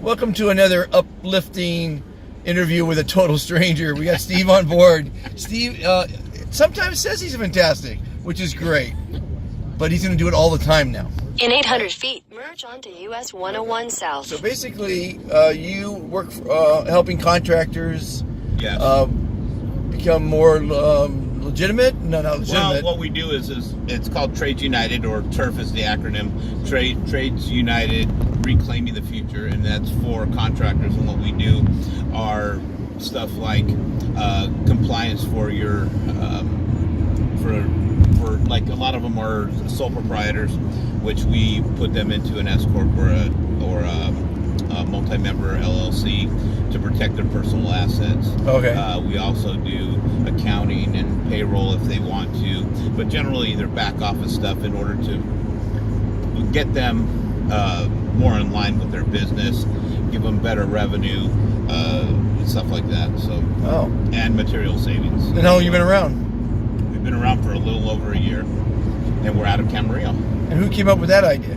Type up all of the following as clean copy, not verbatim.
Welcome to another uplifting interview with a total stranger. We got Steve on board. Steve sometimes says he's fantastic, which is great, but he's going to do it all the time now. In 800 feet, merge onto US 101 South. So basically, you work helping contractors become more legitimate? No, not legitimate. Well, what we do is it's called Trades United, or TURF is the acronym. Trades United, Reclaiming the Future, and that's for contractors. And what we do are stuff like compliance for your for like a lot of them are sole proprietors, which we put them into an S corp or a multi-member LLC to protect their personal assets. Okay. We also do accounting and payroll if they want to, but generally they're back office stuff in order to get them more in line with their business, give them better revenue, stuff like that. So, and material savings. And how long you been around? We've been around for a little over a year, and we're out of Camarillo. And who came up with that idea?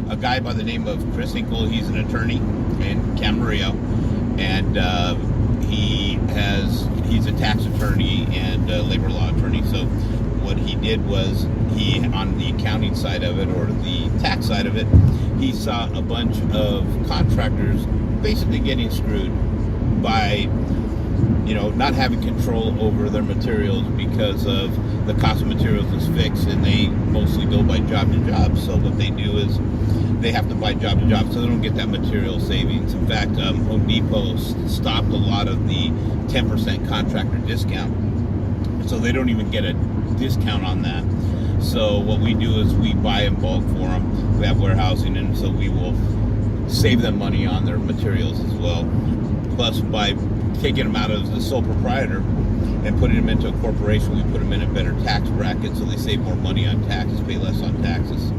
A guy by the name of Chris Hinkle. He's an attorney in Camarillo, and he's a tax attorney and a labor law attorney. So what he did was he, on the accounting side of it or the tax side of it, he saw a bunch of contractors basically getting screwed by not having control over their materials because of the cost of materials is fixed, and they mostly go by job to job. So what they do is they have to buy job to job, so they don't get that material savings. In fact, Home Depot stopped a lot of the 10% contractor discount, so they don't even get a discount on that. So what we do is we buy in bulk for them. We have warehousing, and so we will save them money on their materials as well. Plus, by taking them out of the sole proprietor and putting them into a corporation, we put them in a better tax bracket, so they save more money on taxes, pay less on taxes.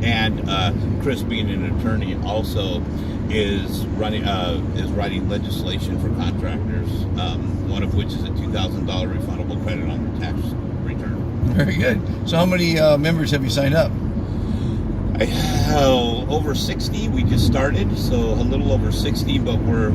And Chris, being an attorney, also is writing legislation for contractors. One of which is a $2,000 refundable credit on the tax return. Very good. So how many members have you signed up? Over 60. We just started, so a little over 60, but we're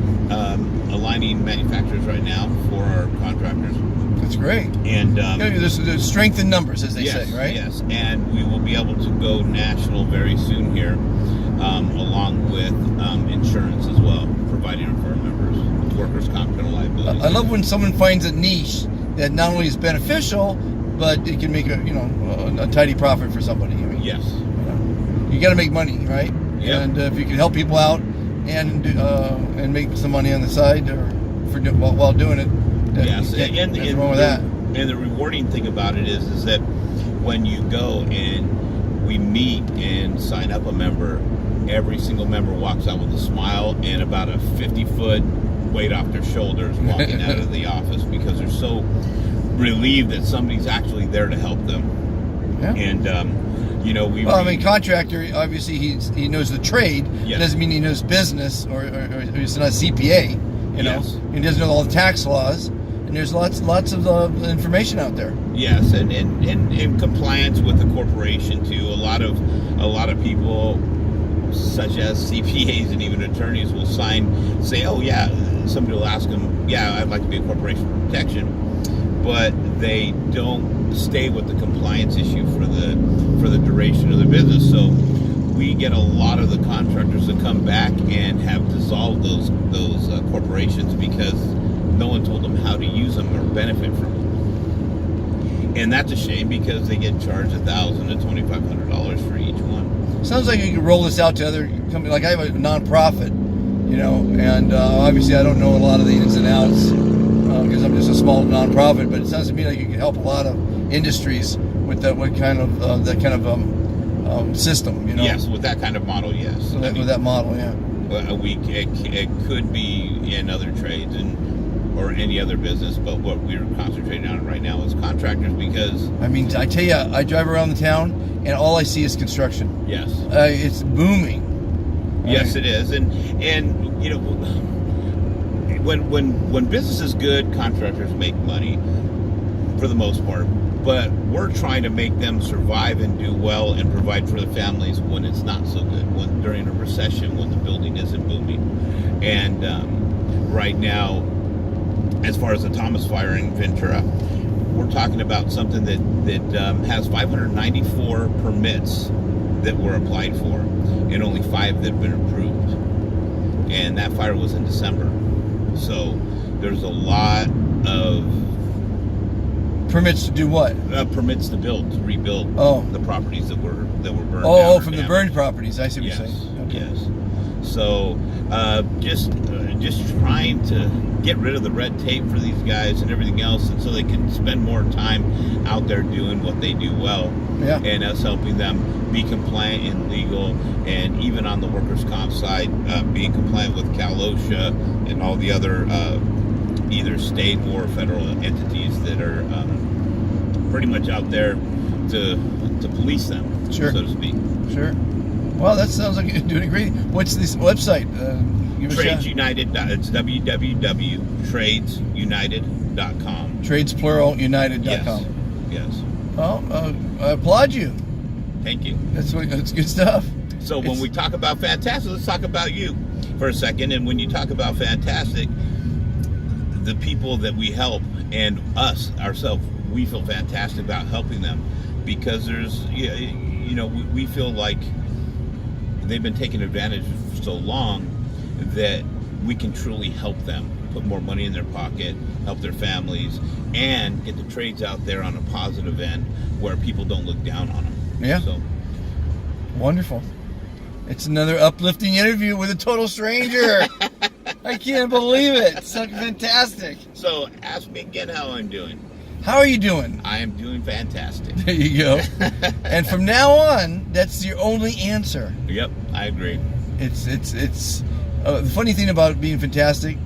aligning manufacturers right now for our contractors. That's great. And there's strength in numbers, as they say, right? Yes, and we will be able to go national very soon here, along with insurance as well, providing for our members, workers' comp, and liability. I love when someone finds a niche that not only is beneficial, but it can make a tidy profit for somebody. I mean, yes. You got to make money, right? Yep. And if you can help people out and make some money on the side while doing it, nothing wrong with that. And the rewarding thing about it is that when you go and we meet and sign up a member, every single member walks out with a smile and about a 50-foot weight off their shoulders walking out of the office, because they're so relieved that somebody's actually there to help them. Yeah. And contractor, obviously he knows the trade. Yes. It doesn't mean he knows business or he's not a CPA. Yes. He doesn't know all the tax laws, and there's lots of information out there. Yes, and in compliance with the corporation too. A lot of people, such as CPAs and even attorneys, will say, oh yeah, somebody will ask them, yeah, I'd like to be a corporation for protection, but they don't stay with the compliance issue for the duration of the business. So we get a lot of the contractors that come back and have dissolved those corporations because no one told them how to use them or benefit from them. And that's a shame, because they get charged $1,000 to $2,500 for each one. Sounds like you could roll this out to other companies. Like I have a nonprofit, and obviously I don't know a lot of the ins and outs because I'm just a small nonprofit. But it sounds to me like you can help a lot of industries with that kind of system. Yes, with that kind of model, yes. With that model, yeah. It could be in other trades or any other business, but what we're concentrating on right now is contractors, because I tell you, I drive around the town and all I see is construction. Yes, it's booming. Yes, it is, and when business is good, contractors make money for the most part. But we're trying to make them survive and do well and provide for the families when it's not so good, during a recession, when the building isn't booming. right now, as far as the Thomas Fire in Ventura, we're talking about something that has 594 permits that were applied for, and only 5 that have been approved. And that fire was in December. So there's a lot of permits to do what? Permits to rebuild the properties that were burned down. Oh, from the burned properties. I see what you're saying. Okay. Yes. So just trying to get rid of the red tape for these guys and everything else, and so they can spend more time out there doing what they do well. Yeah. And us helping them be compliant and legal, and even on the workers' comp side, being compliant with Cal OSHA and all the other either state or federal entities that are pretty much out there to police them, sure, so to speak. Sure. Well, that sounds like you're doing great. What's this website? Trades United. It's www.tradesunited.com. Trades plural united.com. Yes. Well, I applaud you. Thank you. That's good stuff. So when we talk about fantastic, let's talk about you for a second. And when you talk about fantastic, the people that we help and us ourselves, we feel fantastic about helping them, because there's, we feel like they've been taken advantage of for so long that we can truly help them put more money in their pocket, help their families, and get the trades out there on a positive end where people don't look down on them. Yeah. So wonderful. It's another uplifting interview with a total stranger. I can't believe it. It's so fantastic. So ask me again how I'm doing. How are you doing? I am doing fantastic. There you go. And from now on, that's your only answer. Yep, I agree. It's the funny thing about being fantastic,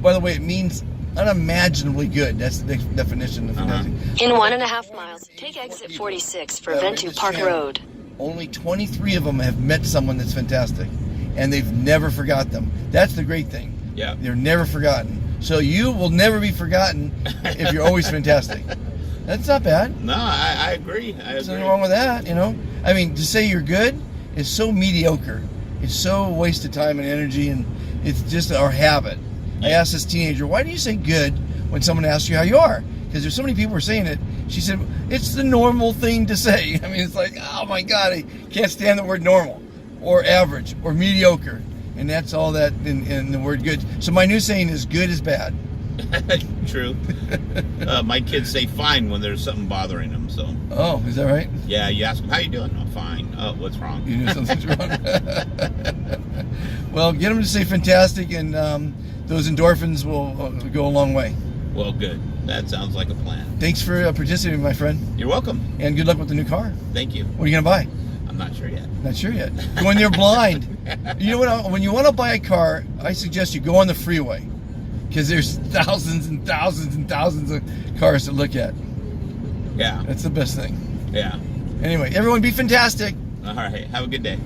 by the way, it means unimaginably good. That's the definition of fantastic. In 1.5 miles, take exit 46 for Ventu Park Road. Only 23 of them have met someone that's fantastic, and they've never forgot them. That's the great thing. Yeah. They're never forgotten. So you will never be forgotten if you're always fantastic. That's not bad. No, I agree. There's nothing wrong with that, I mean, to say you're good is so mediocre. It's so a waste of time and energy, and it's just our habit. I asked this teenager, why do you say good when someone asks you how you are? Because there's so many people who are saying it. She said, it's the normal thing to say. I mean, it's like, oh my God, I can't stand the word normal or average or mediocre. And that's all that in the word good. So my new saying is good is bad. True. My kids say fine when there's something bothering them. So. Oh, is that right? Yeah, you ask them, how you doing? Oh, fine. Oh, what's wrong? You know something's wrong. Well, get them to say fantastic, and those endorphins will go a long way. Well, good. That sounds like a plan. Thanks for participating, my friend. You're welcome. And good luck with the new car. Thank you. What are you going to buy? I'm not sure yet. Not sure yet. When you're blind. You know what? When you want to buy a car, I suggest you go on the freeway, because there's thousands and thousands and thousands of cars to look at. Yeah. That's the best thing. Yeah. Anyway, everyone be fantastic. All right. Have a good day.